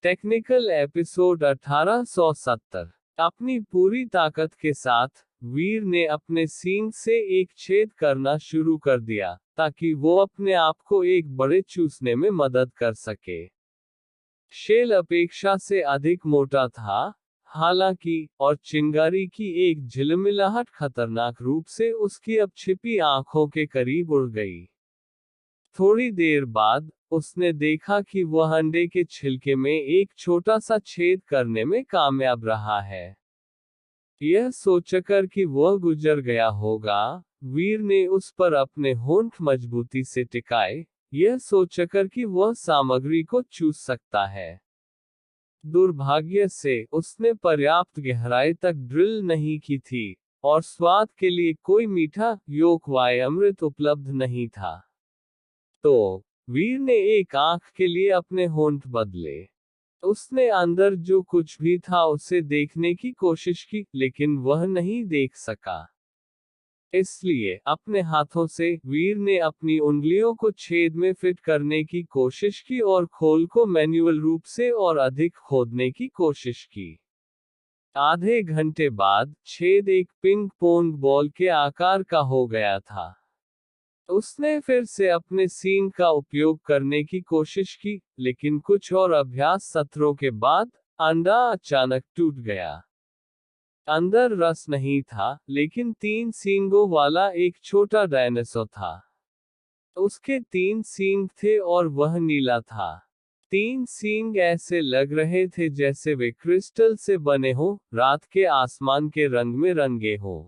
Technical episode 1870। अपनी पूरी ताकत के साथ वीर ने अपने सींग से एक छेद करना शुरू कर दिया ताकि वो अपने आप को एक बड़े चूसने में मदद कर सके। शेल अपेक्षा से अधिक मोटा था, हालांकि, और चिंगारी की एक झिलमिलाहट खतरनाक रूप से उसकी अब छिपी आंखों के करीब उड़ गई। थोड़ी देर बाद उसने देखा कि वह अंडे के छिलके में एक छोटा सा छेद करने में कामयाब रहा है। यह सोचकर कि वह गुजर गया होगा, वीर ने उस पर अपने होंठ मजबूती से टिकाए, यह सोचकर कि वह सामग्री को चूस सकता है। दुर्भाग्य से उसने पर्याप्त गहराई तक ड्रिल नहीं की थी, और स्वाद के लिए कोई मीठा योकवाई अमृत उपलब्ध नहीं था। तो वीर ने एक आंख के लिए अपने होंठ बदले। उसने अंदर जो कुछ भी था उसे देखने की कोशिश की, लेकिन वह नहीं देख सका। इसलिए अपने हाथों से वीर ने अपनी उंगलियों को छेद में फिट करने की कोशिश की और खोल को मैन्युअल रूप से और अधिक खोदने की कोशिश की। आधे घंटे बाद छेद एक पिंग पोंग बॉल के आकार का हो गया था। उसने फिर से अपने सींग का उपयोग करने की कोशिश की, लेकिन कुछ और अभ्यास सत्रों के बाद अंडा अचानक टूट गया। अंदर रस नहीं था, लेकिन 3 सींगों वाला एक छोटा डायनासोर था। उसके 3 सींग थे और वह नीला था। 3 सींग ऐसे लग रहे थे जैसे वे क्रिस्टल से बने हों, रात के आसमान के रंग में रंगे हों।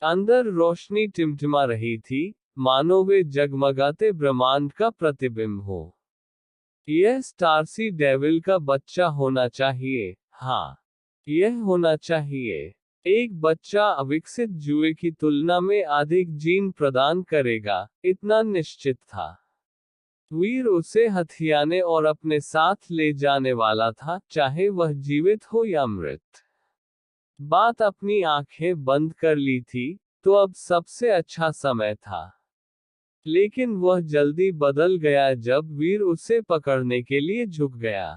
अंदर रोशनी टिमटिमा रही थी, मानो वे जगमगाते ब्रह्मांड का प्रतिबिंब हो। यह स्टारसी डेविल का बच्चा होना चाहिए, हाँ, यह होना चाहिए। एक बच्चा अविकसित जुए की तुलना में अधिक जीन प्रदान करेगा, इतना निश्चित था। वीर उसे हथियाने और अपने साथ ले जाने वाला था, चाहे वह जीवित हो या मृत। बात अपनी आंखें बंद कर ली थी, तो अब सबसे अच्छा समय था। लेकिन वह जल्दी बदल गया जब वीर उसे पकड़ने के लिए झुक गया।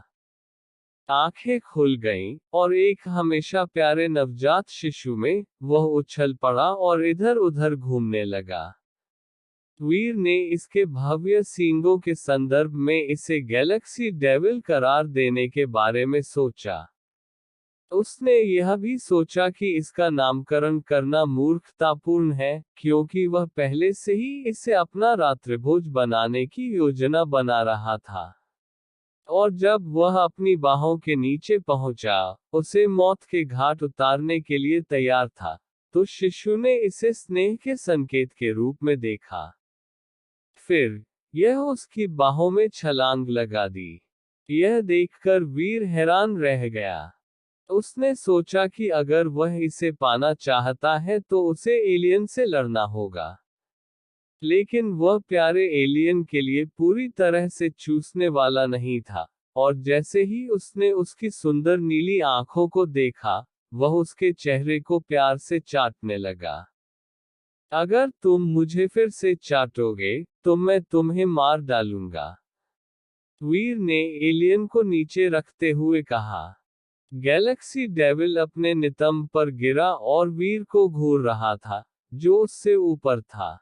आंखें खुल गईं, और एक हमेशा प्यारे नवजात शिशु में, वह उछल पड़ा और इधर उधर घूमने लगा। वीर ने इसके भव्य सींगों के संदर्भ में इसे गैलेक्सी डेविल करार देने के बारे में सोचा। उसने यह भी सोचा कि इसका नामकरण करना मूर्खतापूर्ण है, क्योंकि वह पहले से ही इसे अपना रात्रिभोज बनाने की योजना बना रहा था। और जब वह अपनी बाहों के नीचे पहुंचा, उसे मौत के घाट उतारने के लिए तैयार था, तो शिशु ने इसे स्नेह के संकेत के रूप में देखा। फिर यह उसकी बाहों में छलांग लगा दी। यह देखकर वीर हैरान रह गया। उसने सोचा कि अगर वह इसे पाना चाहता है तो उसे एलियन से लड़ना होगा। लेकिन वह प्यारे एलियन के लिए पूरी तरह से चूसने वाला नहीं था, और जैसे ही उसने उसकी सुंदर नीली आंखों को देखा, वह उसके चेहरे को प्यार से चाटने लगा। अगर तुम मुझे फिर से चाटोगे, तो मैं तुम्हें मार डालूंगा, वीर ने एलियन को नीचे रखते हुए कहा। गैलेक्सी डेविल अपने नितंब पर गिरा और वीर को घूर रहा था, जो उससे ऊपर था।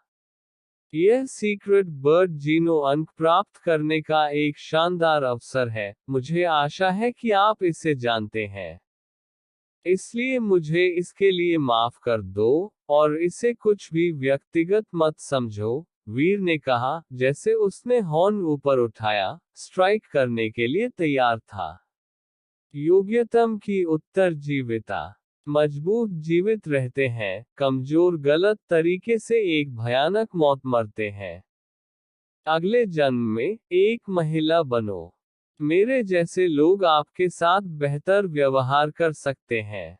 यह सीक्रेट बर्ड जीनो अंक प्राप्त करने का एक शानदार अवसर है, मुझे आशा है कि आप इसे जानते हैं। इसलिए मुझे इसके लिए माफ कर दो, और इसे कुछ भी व्यक्तिगत मत समझो, वीर ने कहा, जैसे उसने हॉर्न ऊपर उठाया, स्ट्राइक करने के लिए तैयार था। योग्यतम की उत्तरजीविता। मजबूत जीवित रहते हैं, कमजोर गलत तरीके से एक भयानक मौत मरते हैं। अगले जन्म में एक महिला बनो। मेरे जैसे लोग आपके साथ बेहतर व्यवहार कर सकते हैं।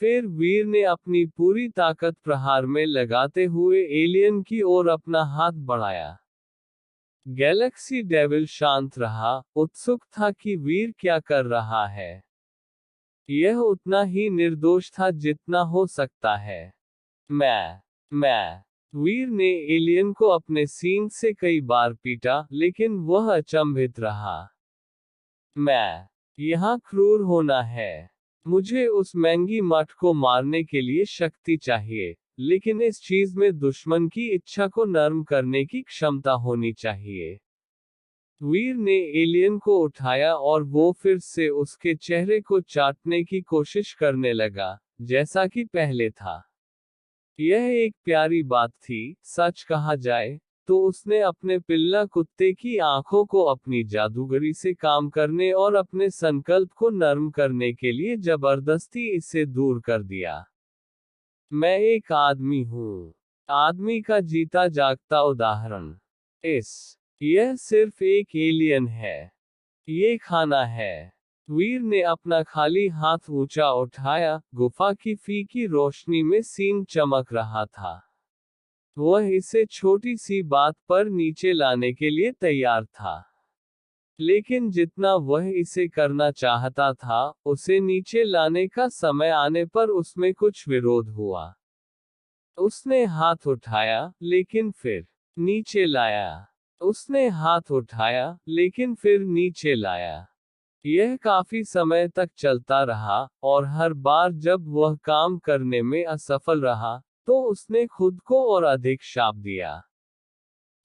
फिर वीर ने अपनी पूरी ताकत प्रहार में लगाते हुए एलियन की ओर अपना हाथ बढ़ाया। गैलेक्सी डेविल शांत रहा, उत्सुक था कि वीर क्या कर रहा है। यह उतना ही निर्दोष था जितना हो सकता है। मैं। वीर ने एलियन को अपने सींग से कई बार पीटा, लेकिन वह अचंभित रहा। मैं यहाँ क्रूर होना है। मुझे उस महंगी मठ को मारने के लिए शक्ति चाहिए, लेकिन इस चीज में दुश्मन की इच्छा को नर्म करने की क्षमता होनी चाहिए। वीर ने एलियन को उठाया और वो फिर से उसके चेहरे को चाटने की कोशिश करने लगा, जैसा कि पहले था। यह एक प्यारी बात थी, सच कहा जाए तो उसने अपने पिल्ला कुत्ते की आंखों को अपनी जादूगरी से काम करने और अपने संकल्प को नर्म करने के लिए जबरदस्ती इससे दूर कर दिया। मैं एक आदमी हूँ। आदमी का जीता जागता उदाहरण। यह सिर्फ एक एलियन है। ये खाना है। वीर ने अपना खाली हाथ ऊंचा उठाया, गुफा की फीकी रोशनी में सीन चमक रहा था। वह इसे छोटी सी बात पर नीचे लाने के लिए तैयार था। लेकिन जितना वह इसे करना चाहता था, उसे नीचे लाने का समय आने पर उसमें कुछ विरोध हुआ। उसने हाथ उठाया, लेकिन फिर नीचे लाया। उसने हाथ उठाया, लेकिन फिर नीचे लाया। यह काफी समय तक चलता रहा, और हर बार जब वह काम करने में असफल रहा, तो उसने खुद को और अधिक शाप दिया।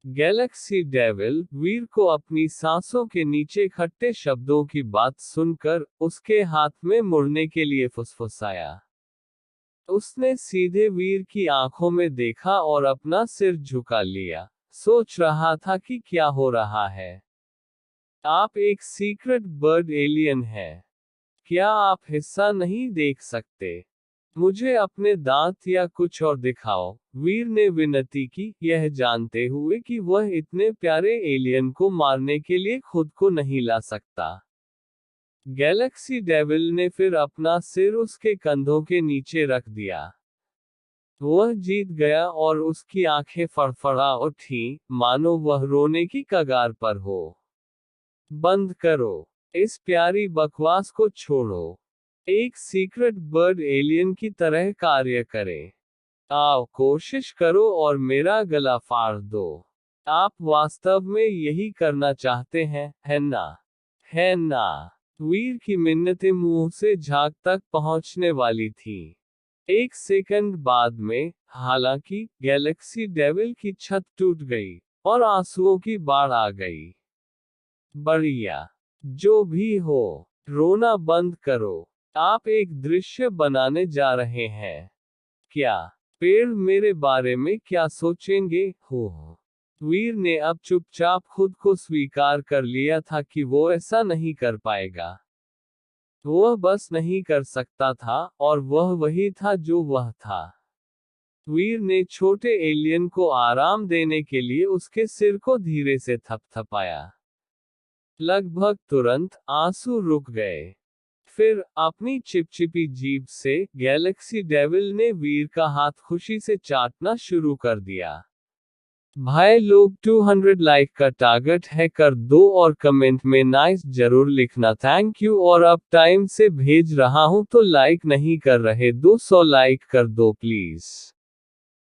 गैलेक्सी डेविल वीर को अपनी सांसों के नीचे खट्टे शब्दों की बात सुनकर उसके हाथ में मुड़ने के लिए फुसफुसाया। उसने सीधे वीर की आंखों में देखा और अपना सिर झुका लिया, सोच रहा था कि क्या हो रहा है। आप एक सीक्रेट बर्ड एलियन हैं। क्या आप हिस्सा नहीं देख सकते? मुझे अपने दांत या कुछ और दिखाओ, वीर ने विनती की, यह जानते हुए कि वह इतने प्यारे एलियन को मारने के लिए खुद को नहीं ला सकता। गैलेक्सी डेविल ने फिर अपना सिर उसके कंधों के नीचे रख दिया। वह जीत गया और उसकी आंखें फड़फड़ा उठी, मानो वह रोने की कगार पर हो। बंद करो। इस प्यारी बकवास को छोड़ो। एक सीक्रेट बर्ड एलियन की तरह कार्य करें। आओ कोशिश करो और मेरा गला फाड़ दो। आप वास्तव में यही करना चाहते हैं, है ना? है ना? वीर की मिन्नतें मुंह से झाग तक पहुंचने वाली थी। एक सेकंड बाद में, हालांकि, गैलेक्सी डेविल की छत टूट गई, और आंसुओं की बाढ़ आ गई। बढ़िया। जो भी हो, रोना बंद करो। आप एक दृश्य बनाने जा रहे हैं। क्या पेड़ मेरे बारे में क्या सोचेंगे? हो। वीर ने अब चुपचाप खुद को स्वीकार कर लिया था कि वो ऐसा नहीं कर पाएगा। वह बस नहीं कर सकता था, और वह वही था जो वह था। वीर ने छोटे एलियन को आराम देने के लिए उसके सिर को धीरे से थपथपाया। लगभग तुरंत आंसू रुक गए। फिर अपनी चिपचिपी जीभ से गैलेक्सी डेविल ने वीर का हाथ खुशी से चाटना शुरू कर दिया। भाई लोग 200 लाइक का टारगेट है, कर दो और कमेंट में नाइस जरूर लिखना। Thank you. और अब टाइम से भेज रहा हूं तो लाइक नहीं कर रहे, 200 लाइक कर दो प्लीज।